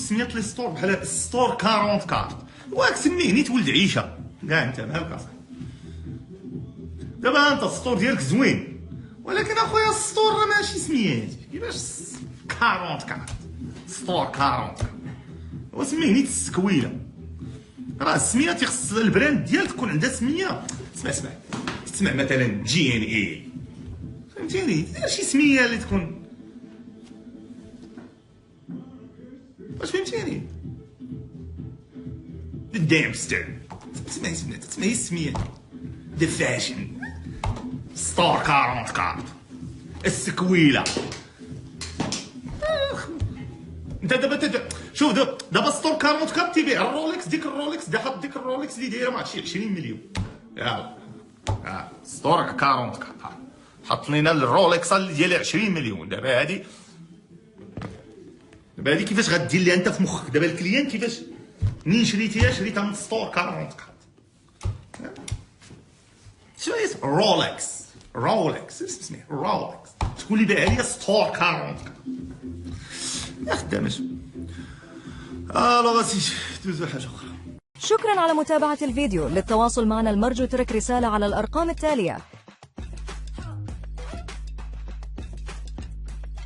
سميات لي ستور بحال ستور 44 واك سميه نيت ولد عيشه كاع انت بحال هكا. دابا انت السطور ديالك زوين، ولكن اخويا السطور راه ماشي سميات كيفاش 44 سطور 44 هو سميه نيت السكويله. راه السميه تيخص البراند ديالك تكون عندها سميه. اسمع مثلا جي ان اي، فهمتيني؟ دير شي سميه اللي تكون واش فهمتيني؟ دامستر تسمعي السميه دي فاشن ستار 44 السكويله. انت دابا شوف دابا ستور 44 تيبيع الرولكس، ديك الرولكس حط ديك الرولكس اللي دايره مع شي 20 مليون. يلا ستور 44 حط لينا الرولكس اللي ديالها 20 مليون. دابا هادي كيفاش غدير ليها انت في مخك؟ دابا الكليان كيفاش منين شريتها من ستور 44 شنو هي رولكس اسمها رولكس، تقول لي بايع ليا ستور 44 يا خدامش. غاسي دوزو حاجه اخرى. شكرا على متابعة الفيديو. للتواصل معنا المرجو ترك رسالة على الأرقام التالية.